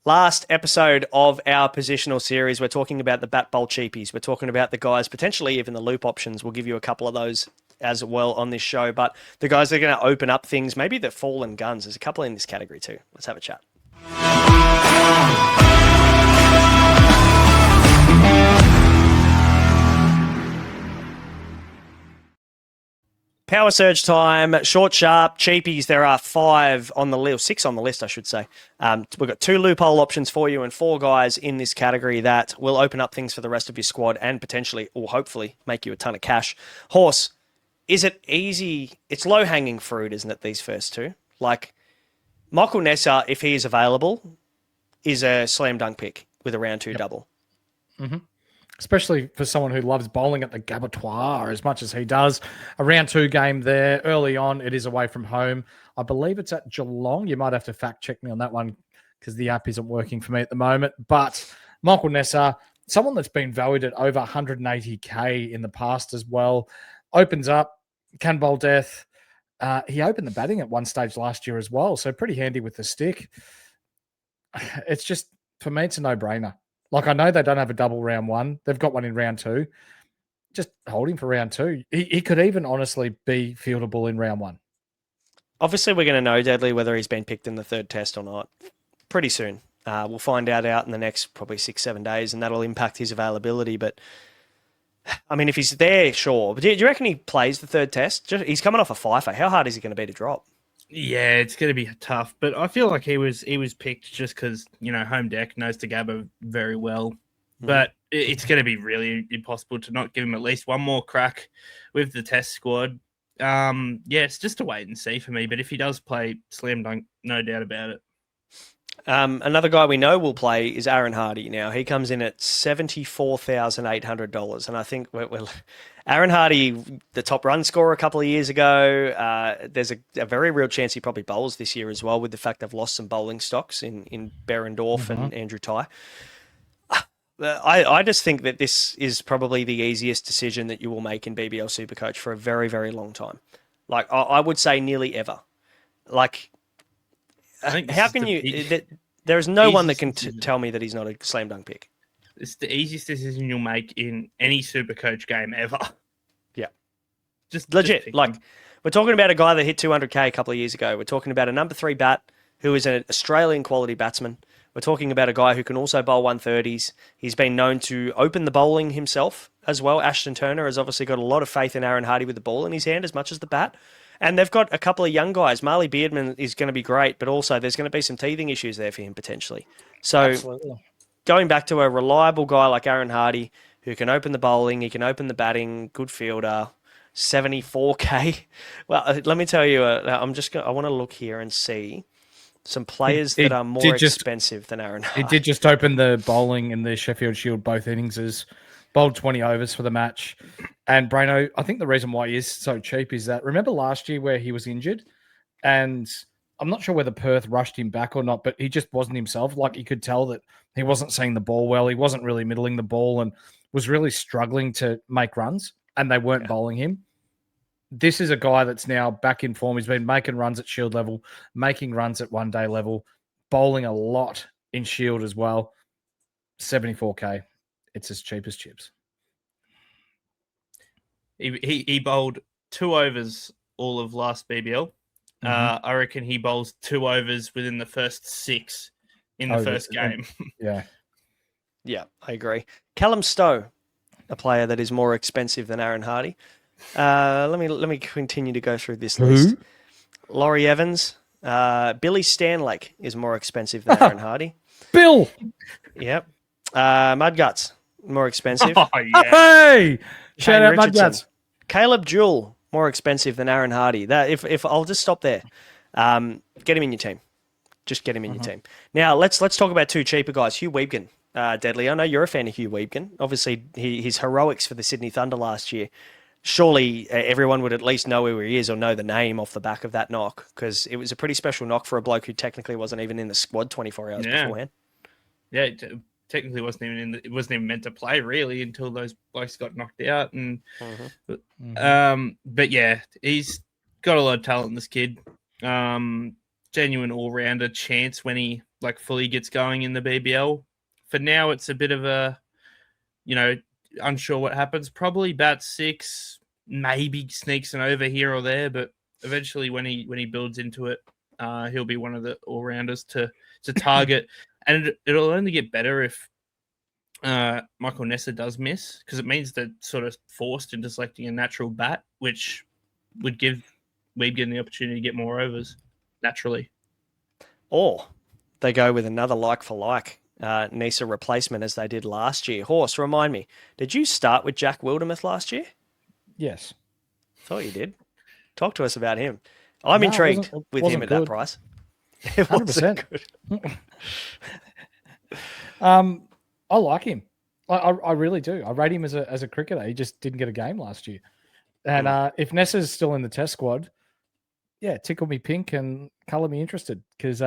Last episode of our positional series, we're talking about the BWL Cheapies. We're talking about the guys, potentially even the loop options. We'll give you a couple of those as well on this show. But the guys that are going to open up things, maybe the fallen guns. There's a couple in this category too. Let's have a chat. Power surge time, short, sharp, cheapies. There are 5 on the list, 6 on the list, I should say. We've got 2 loophole options for you and 4 guys in this category that will open up things for the rest of your squad and potentially, or hopefully, make you a ton of cash. Horse, is it easy? It's low-hanging fruit, isn't it, these first 2? Like, Michael Nessa, if he is available, is a slam dunk pick with a round 2 double. Mm-hmm. Especially for someone who loves bowling at the Gabotoir as much as he does. A round 2 game there. Early on, it is away from home. I believe it's at Geelong. You might have to fact check me on that one because the app isn't working for me at the moment. But Michael Nessa, someone that's been valued at over 180K in the past as well, opens up, can bowl death. He opened the batting at one stage last year as well, so pretty handy with the stick. It's just, for me, it's a no-brainer. Like, I know they don't have a double round 1. They've got one in round 2. Just hold him for round 2. He could even honestly be fieldable in round 1. Obviously, we're going to know, Deadly, whether he's been picked in the 3rd test or not pretty soon. We'll find out in the next probably 6-7 days, and that'll impact his availability. But, I mean, if he's there, sure. But do you reckon he plays the 3rd test? He's coming off a fifer. How hard is he going to be to drop? Yeah, it's going to be tough, but I feel like he was picked just because, home deck knows the Gabba very well. But it's going to be really impossible to not give him at least one more crack with the test squad. It's just a wait and see for me. But if he does play slam dunk, no doubt about it. Another guy we know will play is Aaron Hardy. Now, he comes in at $74,800. And I think Aaron Hardy, the top run scorer a couple of years ago, there's a very real chance he probably bowls this year as well, with the fact they've lost some bowling stocks in Berendorf and Andrew Ty. I just think that this is probably the easiest decision that you will make in BBL SuperCoach for a very, very long time. Like, I would say nearly ever. Like, how can you... There is no one that can tell me that he's not a slam dunk pick. It's the easiest decision you'll make in any SuperCoach game ever. Yeah. Just legit. Like, we're talking about a guy that hit 200K a couple of years ago. We're talking about a number 3 bat who is an Australian quality batsman. We're talking about a guy who can also bowl 130s. He's been known to open the bowling himself as well. Ashton Turner has obviously got a lot of faith in Aaron Hardy with the ball in his hand as much as the bat. And they've got a couple of young guys. Marley Beardman is going to be great, but also there's going to be some teething issues there for him potentially. So absolutely. Going back to a reliable guy like Aaron Hardy, who can open the bowling, he can open the batting, good fielder, 74K. Well, let me tell you, I want to look here and see some players that are more expensive than Aaron Hardy. He did just open the bowling in the Sheffield Shield both innings, bowled 20 overs for the match. And Braino, I think the reason why he is so cheap is that, remember last year where he was injured? And I'm not sure whether Perth rushed him back or not, but he just wasn't himself. Like, you could tell that he wasn't seeing the ball well. He wasn't really middling the ball and was really struggling to make runs, and they weren't bowling him. This is a guy that's now back in form. He's been making runs at Shield level, making runs at one-day level, bowling a lot in Shield as well. 74K. It's as cheap as chips. He bowled 2 overs all of last BBL. I reckon he bowls 2 overs within the first 6 in the first game. Yeah. Yeah, I agree. Callum Stowe, a player that is more expensive than Aaron Hardy. Let me continue to go through this list. Laurie Evans, Billy Stanlake is more expensive than Aaron Hardy. Bill. Yep. Mudguts, more expensive. Oh, yeah. Hey, shout out Mudguts. Caleb Jewell, more expensive than Aaron Hardy. That if I'll just stop there. Get him in your team. Just get him in your team. Now let's talk about 2 cheaper guys. Hugh Weebgan, Deadly. I know you're a fan of Hugh Weebgan. Obviously, his heroics for the Sydney Thunder last year. Surely everyone would at least know who he is or know the name off the back of that knock, because it was a pretty special knock for a bloke who technically wasn't even in the squad 24 hours beforehand. Yeah, technically wasn't even meant to play really until those blokes got knocked out. And but yeah, he's got a lot of talent. This kid, genuine all rounder chance when he fully gets going in the BBL. For now, it's a bit of a, unsure what happens. Probably bat 6, maybe sneaks an over here or there, but eventually when he builds into it, he'll be one of the all-rounders to target. And it'll only get better if Michael Nessa does miss, because it means they're sort of forced into selecting a natural bat, which would give Wiebgen the opportunity to get more overs naturally. Or they go with another like-for-like Nisa replacement as they did last year. Horse, remind me, did you start with Jack Wildermuth last year? Yes. Thought you did. Talk to us about him. I'm intrigued with him at that price. It wasn't 100%. good. I like him. I really do. I rate him as a cricketer. He just didn't get a game last year. And if Nessa's still in the test squad, yeah, tickle me pink and colour me interested, because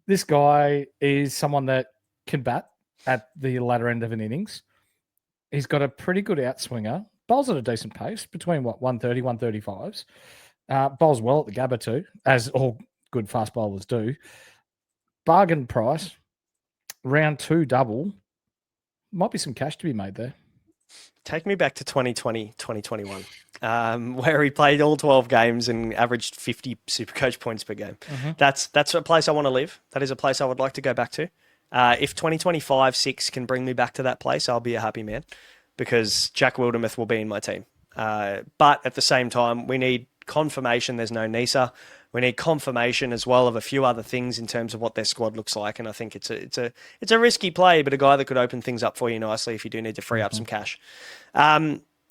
this guy is someone that can bat at the latter end of an innings. He's got a pretty good outswinger. Bowls at a decent pace, between 130, 135s. Bowls well at the Gabba too, as all good fast bowlers do. Bargain price, round 2 double. Might be some cash to be made there. Take me back to 2020, 2021, where he played all 12 games and averaged 50 SuperCoach points per game. Mm-hmm. That's a place I want to live. That is a place I would like to go back to. If 2025-6 can bring me back to that place, I'll be a happy man, because Jack Wildermuth will be in my team. But at the same time, we need confirmation there's no Nisa. We need confirmation as well of a few other things in terms of what their squad looks like, and I think it's a risky play, but a guy that could open things up for you nicely if you do need to free up some cash.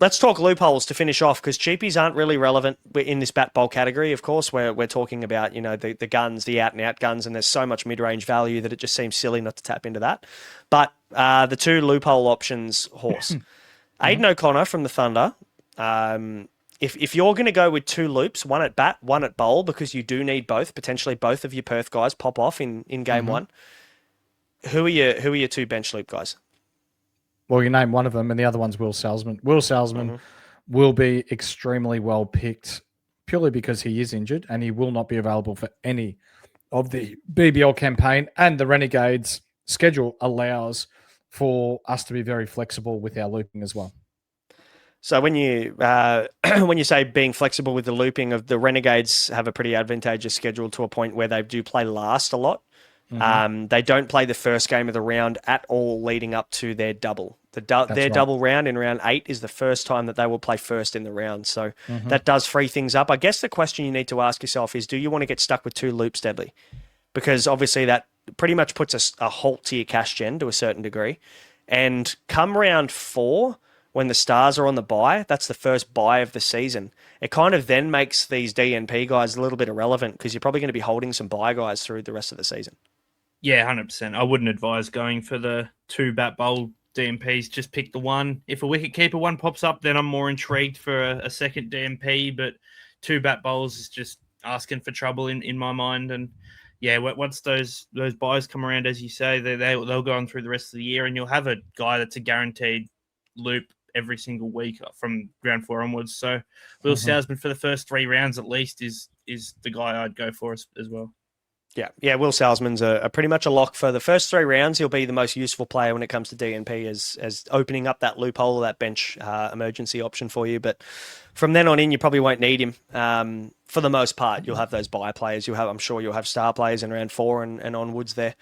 Let's talk loopholes to finish off, because cheapies aren't really relevant in this bat bowl category. Of course, we're talking about the guns, the out and out guns, and there's so much mid range value that it just seems silly not to tap into that. But the 2 loophole options, Horse, Aidan O'Connor from the Thunder. If you're going to go with 2 loops, one at bat, one at bowl, because you do need both, potentially both of your Perth guys pop off in game 1, who are your 2 bench loop guys? Well, you name one of them, and the other one's Will Salzman. Will Salzman will be extremely well picked, purely because he is injured and he will not be available for any of the BBL campaign, and the Renegades schedule allows for us to be very flexible with our looping as well. So when you when you say being flexible with the looping, of the Renegades have a pretty advantageous schedule to a point where they do play last a lot. They don't play the first game of the round at all leading up to their double. Their double round in round 8 is the first time that they will play first in the round. So that does free things up. I guess the question you need to ask yourself is, do you want to get stuck with 2 loops, Deadly? Because obviously that pretty much puts a halt to your cash gen to a certain degree. And come round 4, when the Stars are on the bye, that's the first bye of the season. It kind of then makes these DNP guys a little bit irrelevant, because you're probably going to be holding some bye guys through the rest of the season. Yeah, 100%. I wouldn't advise going for the 2 bat bowl DMPs. Just pick the one. If a wicketkeeper one pops up, then I'm more intrigued for a second DMP. But 2 bat bowls is just asking for trouble in my mind. And yeah, once those buys come around, as you say, they'll go on through the rest of the year, and you'll have a guy that's a guaranteed loop every single week from round 4 onwards. So Will Salzman for the first 3 rounds at least is the guy I'd go for as well. Yeah. Will Salzman's a pretty much a lock for the first 3 rounds. He'll be the most useful player when it comes to DNP as opening up that loophole, that bench emergency option for you. But from then on in, you probably won't need him. For the most part, you'll have those buy players. I'm sure you'll have star players in round 4 and onwards there.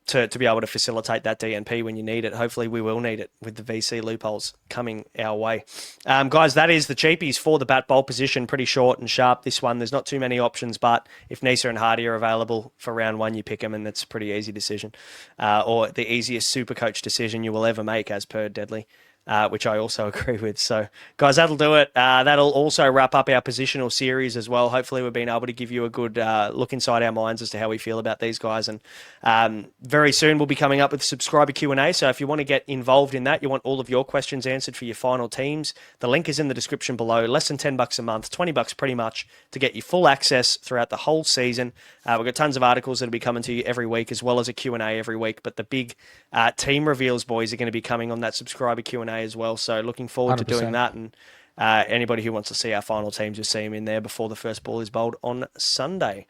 To be able to facilitate that DNP when you need it. Hopefully we will need it with the VC loopholes coming our way. Guys, that is the cheapies for the bat bowl position. Pretty short and sharp, this one. There's not too many options, but if Nisa and Hardy are available for round 1, you pick them, and that's a pretty easy decision. Or the easiest SuperCoach decision you will ever make, as per Deadly. Which I also agree with. So, guys, that'll do it. That'll also wrap up our positional series as well. Hopefully, we've been able to give you a good look inside our minds as to how we feel about these guys. And very soon, we'll be coming up with subscriber Q&A. So if you want to get involved in that, you want all of your questions answered for your final teams, the link is in the description below. Less than $10 a month, $20 pretty much, to get you full access throughout the whole season. We've got tons of articles that'll be coming to you every week, as well as a Q&A every week. But the big team reveals, boys, are going to be coming on that subscriber Q&A as well. So looking forward 100%. To doing that. And anybody who wants to see our final teams, you'll see them in there before the first ball is bowled on Sunday.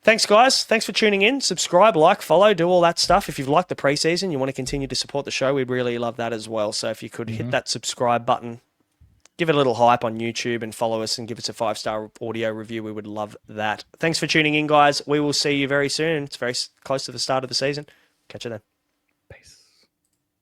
Thanks, guys. Thanks for tuning in. Subscribe, like, follow, do all that stuff. If you've liked the preseason, you want to continue to support the show, we'd really love that as well. So if you could hit that subscribe button, give it a little hype on YouTube and follow us and give us a 5-star audio review. We would love that. Thanks for tuning in, guys. We will see you very soon. It's very close to the start of the season. Catch you then.